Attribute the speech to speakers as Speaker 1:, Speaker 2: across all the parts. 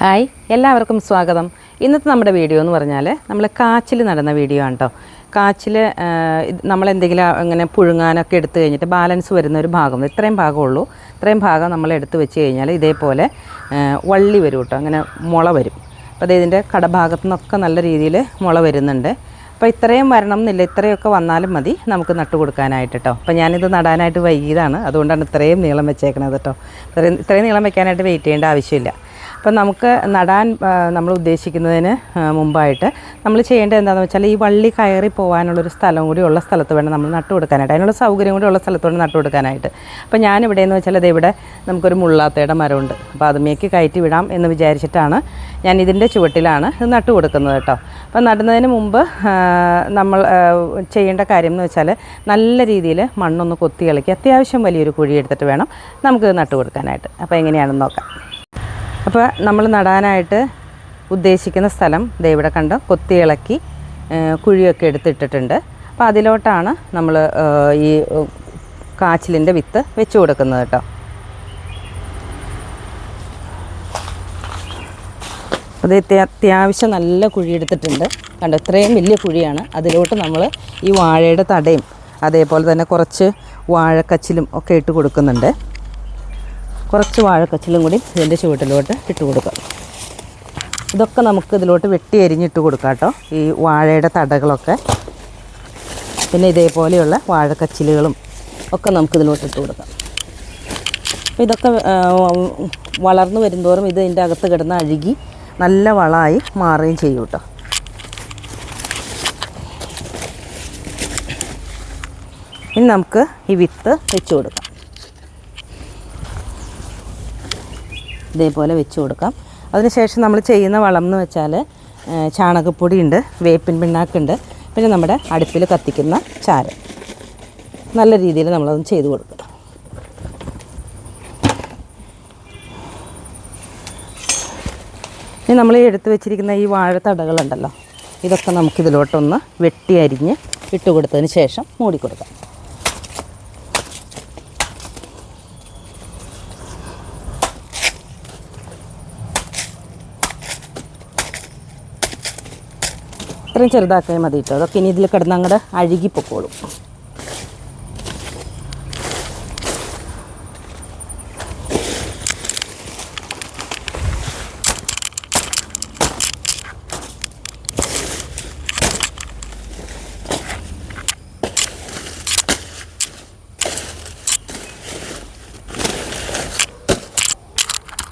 Speaker 1: Hi എല്ലാവർക്കും സ്വാഗതം. ഇന്നത്തെ നമ്മുടെ വീഡിയോ എന്ന് പറഞ്ഞാൽ നമ്മൾ കാച്ചിൽ നടുന്ന വീഡിയോ ആണ് കേട്ടോ. കാച്ചിൽ നമ്മളെന്തെങ്കിലും അങ്ങനെ പുഴുങ്ങാനൊക്കെ എടുത്തു കഴിഞ്ഞിട്ട് ബാലൻസ് വരുന്ന ഒരു ഭാഗം, ഇത്രയും ഭാഗമുള്ളൂ, ഇത്രയും ഭാഗം നമ്മൾ എടുത്ത് വെച്ച് കഴിഞ്ഞാൽ ഇതേപോലെ വള്ളി വരും കേട്ടോ, അങ്ങനെ മുള വരും. അപ്പോൾ ഇതിൻ്റെ കടഭാഗത്തു നിന്നൊക്കെ നല്ല രീതിയിൽ മുള വരുന്നുണ്ട്. അപ്പോൾ ഇത്രയും വരണം എന്നില്ല, ഇത്രയൊക്കെ വന്നാലും മതി നമുക്ക് നട്ടു കൊടുക്കാനായിട്ട് കേട്ടോ. അപ്പോൾ ഞാനിത് നടാനായിട്ട് വൈകിയതാണ്, അതുകൊണ്ടാണ് ഇത്രയും നീളം വെച്ചേക്കണത് കേട്ടോ. ഇത്രയും നീളം വെക്കാനായിട്ട് വെയിറ്റ് ചെയ്യേണ്ട ആവശ്യമില്ല. അപ്പം നമുക്ക് നടാൻ നമ്മൾ ഉദ്ദേശിക്കുന്നതിന് മുമ്പായിട്ട് നമ്മൾ ചെയ്യേണ്ടത് എന്താണെന്ന് വെച്ചാൽ ഈ വള്ളി കയറി പോകാനുള്ളൊരു സ്ഥലം കൂടി ഉള്ള സ്ഥലത്ത് വേണം നമ്മൾ നട്ടു കൊടുക്കാനായിട്ട്, അതിനുള്ള സൗകര്യം കൂടി ഉള്ള സ്ഥലത്ത് വേണം നട്ടു കൊടുക്കാനായിട്ട്. അപ്പോൾ ഞാനിവിടെയെന്ന് വെച്ചാൽ ഇവിടെ നമുക്കൊരു മുള്ളാത്തയുടെ മരമുണ്ട്, അപ്പോൾ അതുമേക്ക് കയറ്റി വിടാം എന്ന് വിചാരിച്ചിട്ടാണ് ഞാൻ ഇതിൻ്റെ ചുവട്ടിലാണ് ഇത് നട്ടു കൊടുക്കുന്നത് കേട്ടോ. അപ്പോൾ നടുന്നതിന് മുമ്പ് നമ്മൾ ചെയ്യേണ്ട കാര്യം എന്ന് വെച്ചാൽ നല്ല രീതിയിൽ മണ്ണൊന്ന് കൊത്തി ഇളക്കി അത്യാവശ്യം വലിയൊരു കുഴി എടുത്തിട്ട് വേണം നമുക്ക് നട്ടു കൊടുക്കാനായിട്ട്. അപ്പോൾ എങ്ങനെയാണെന്ന് നോക്കാം. അപ്പോൾ നമ്മൾ നടാനായിട്ട് ഉദ്ദേശിക്കുന്ന സ്ഥലം ദേ ഇവിടെ കണ്ടോ, കൊത്തി ഇളക്കി കുഴിയൊക്കെ എടുത്തിട്ടിട്ടുണ്ട്. അപ്പോൾ അതിലോട്ടാണ് നമ്മൾ ഈ കാച്ചിലിൻ്റെ വിത്ത് വെച്ച് കൊടുക്കുന്നത് കേട്ടോ. അത് അത്യാവശ്യം നല്ല കുഴി എടുത്തിട്ടുണ്ട് കണ്ടോ, ഇത്രയും വലിയ കുഴിയാണ്. അതിലോട്ട് നമ്മൾ ഈ വാഴയുടെ തടയും അതേപോലെ തന്നെ കുറച്ച് വാഴക്കച്ചിലും ഒക്കെ ഇട്ട് കൊടുക്കുന്നുണ്ട്. കുറച്ച് വാഴക്കച്ചിലും കൂടി ഇതിൻ്റെ ചുവട്ടിലോട്ട് ഇട്ട് കൊടുക്കാം. ഇതൊക്കെ നമുക്ക് ഇതിലോട്ട് വെട്ടി അരിഞ്ഞിട്ട് കൊടുക്കാം കേട്ടോ, ഈ വാഴയുടെ തടകളൊക്കെ. പിന്നെ ഇതേപോലെയുള്ള വാഴക്കച്ചിലുകളും ഒക്കെ നമുക്കിതിലോട്ട് ഇട്ട് കൊടുക്കാം. അപ്പോൾ ഇതൊക്കെ വളർന്നു വരുന്തോറും ഇത് ഇതിൻ്റെ അകത്ത് കിടന്ന് അഴുകി നല്ല വളമായി മാറുകയും ചെയ്യും കേട്ടോ. ഇനി നമുക്ക് ഈ വിത്ത് വെച്ച് കൊടുക്കാം. ഇതേപോലെ വെച്ച് കൊടുക്കാം. അതിനുശേഷം നമ്മൾ ചെയ്യുന്ന വളം എന്ന് വെച്ചാൽ ചാണകപ്പൊടിയുണ്ട്, വേപ്പിൻ പിണ്ണാക്കുണ്ട്, പിന്നെ നമ്മുടെ അടുപ്പിൽ കത്തിക്കുന്ന ചാരം. നല്ല രീതിയിൽ നമ്മളതൊന്ന് ചെയ്ത് കൊടുക്കുക. ഇനി നമ്മൾ എടുത്ത് വെച്ചിരിക്കുന്ന ഈ വാഴത്തടകളുണ്ടല്ലോ, ഇതൊക്കെ നമുക്കിതിലോട്ടൊന്ന് വെട്ടി അരിഞ്ഞ് ഇട്ട് കൊടുത്തതിന് ശേഷം മൂടിക്കൊടുക്കാം. ഇത്രയും ചെറുതാക്കാൻ മതി കേട്ടോ. അതൊക്കെ ഇനി ഇതിൽ കിടന്ന് അങ്ങോട്ട് അഴുകിപ്പൊക്കോളും.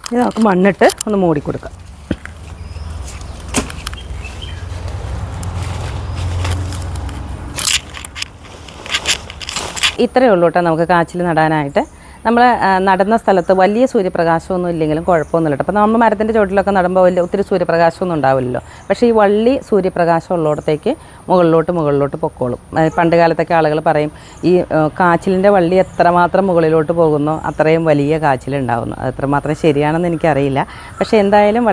Speaker 1: ഇനി നമുക്ക് മണ്ണിട്ട് ഒന്ന് മൂടിക്കൊടുക്കാം. ഇത്രയേ ഉള്ളൂ കേട്ടോ നമുക്ക് കാച്ചിൽ നടാനായിട്ട്. നമ്മൾ നടുന്ന സ്ഥലത്ത് വലിയ സൂര്യപ്രകാശമൊന്നും ഇല്ലെങ്കിലും കുഴപ്പമൊന്നുമില്ല കേട്ടോ. അപ്പോൾ നമ്മൾ മരത്തിൻ്റെ ചുവട്ടിലൊക്കെ നടുമ്പോൾ ഒത്തിരി സൂര്യപ്രകാശമൊന്നും ഉണ്ടാവില്ലല്ലോ. പക്ഷേ ഈ വള്ളി സൂര്യപ്രകാശം ഉള്ളിടത്തേക്ക് മുകളിലോട്ട് പൊക്കോളും. പണ്ട് കാലത്തൊക്കെ ആളുകൾ പറയും ഈ കാച്ചിലിൻ്റെ വള്ളി എത്രമാത്രം മുകളിലോട്ട് പോകുന്നോ അത്രയും വലിയ കാച്ചിലുണ്ടാവുന്നു. അത് എത്രമാത്രം ശരിയാണെന്ന് എനിക്കറിയില്ല. പക്ഷേ എന്തായാലും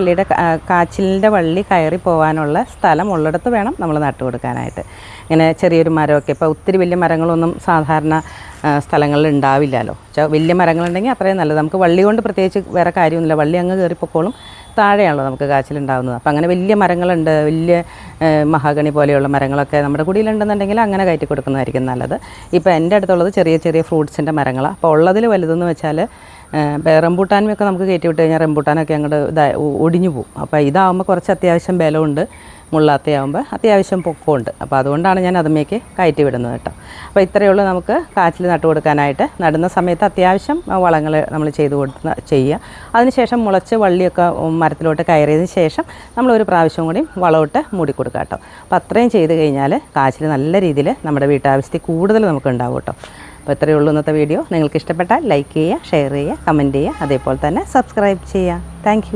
Speaker 1: കാച്ചിലിൻ്റെ വള്ളി കയറി പോകാനുള്ള സ്ഥലം ഉള്ളിടത്ത് വേണം നമ്മൾ നട്ടു കൊടുക്കാനായിട്ട്. ഇങ്ങനെ ചെറിയൊരു മരമൊക്കെ, ഇപ്പോൾ ഒത്തിരി വലിയ മരങ്ങളൊന്നും സാധാരണ സ്ഥലങ്ങളിൽ ഉണ്ടാവില്ലല്ലോ. വലിയ മരങ്ങളുണ്ടെങ്കിൽ അത്രയും നല്ലത്. നമുക്ക് വള്ളി കൊണ്ട് പ്രത്യേകിച്ച് വേറെ കാര്യമൊന്നുമില്ല, വള്ളി അങ്ങ് കയറിപ്പൊക്കോളും. താഴെയാണല്ലോ നമുക്ക് കാച്ചിലുണ്ടാകുന്നത്. അപ്പോൾ അങ്ങനെ വലിയ മരങ്ങളുണ്ട്, വലിയ മഹാഗണി പോലെയുള്ള മരങ്ങളൊക്കെ നമ്മുടെ കുടിയിലുണ്ടെന്നുണ്ടെങ്കിൽ അങ്ങനെ കയറ്റി കൊടുക്കുന്നതായിരിക്കും നല്ലത്. ഇപ്പോൾ എൻ്റെ അടുത്തുള്ളത് ചെറിയ ചെറിയ ഫ്രൂട്ട്സിൻ്റെ മരങ്ങളാണ്. അപ്പോൾ ഉള്ളതിൽ വലുതെന്ന് വെച്ചാൽ റംബൂട്ടാനുമൊക്കെ നമുക്ക് കയറ്റി വിട്ട് കഴിഞ്ഞാൽ റംബൂട്ടാനൊക്കെ അങ്ങോട്ട് ഒടിഞ്ഞു പോകും. അപ്പോൾ ഇതാകുമ്പോൾ കുറച്ച് അത്യാവശ്യം ബലമുണ്ട്, മുള്ളാത്തയാകുമ്പോൾ അത്യാവശ്യം പൊക്കമുണ്ട്. അപ്പോൾ അതുകൊണ്ടാണ് ഞാൻ അതുമേക്ക് കയറ്റി വിടുന്നത് കേട്ടോ. അപ്പോൾ ഇത്രയേ ഉള്ളൂ നമുക്ക് കാച്ചിൽ നട്ടു കൊടുക്കാനായിട്ട്. നടുന്ന സമയത്ത് അത്യാവശ്യം വളങ്ങൾ നമ്മൾ ചെയ്യുക. അതിനുശേഷം മുളച്ച് വള്ളിയൊക്കെ മരത്തിലോട്ട് കയറിയതിന് ശേഷം നമ്മളൊരു പ്രാവശ്യം കൂടി വളമിട്ട് മൂടിക്കൊടുക്കുക കേട്ടോ. അപ്പോൾ അത്രയും ചെയ്ത് കഴിഞ്ഞാൽ കാച്ചിൽ നല്ല രീതിയിൽ നമ്മുടെ വീട്ടാവശ്യത്തിൽ കൂടുതൽ നമുക്ക് ഉണ്ടാവും കേട്ടോ. അപ്പോൾ ഇത്രയേ ഉള്ളൂ ഇന്നത്തെ വീഡിയോ. നിങ്ങൾക്ക് ഇഷ്ടപ്പെട്ടാൽ ലൈക്ക് ചെയ്യുക, ഷെയർ ചെയ്യുക, കമൻറ്റ് ചെയ്യുക, അതേപോലെ തന്നെ സബ്സ്ക്രൈബ് ചെയ്യുക. താങ്ക്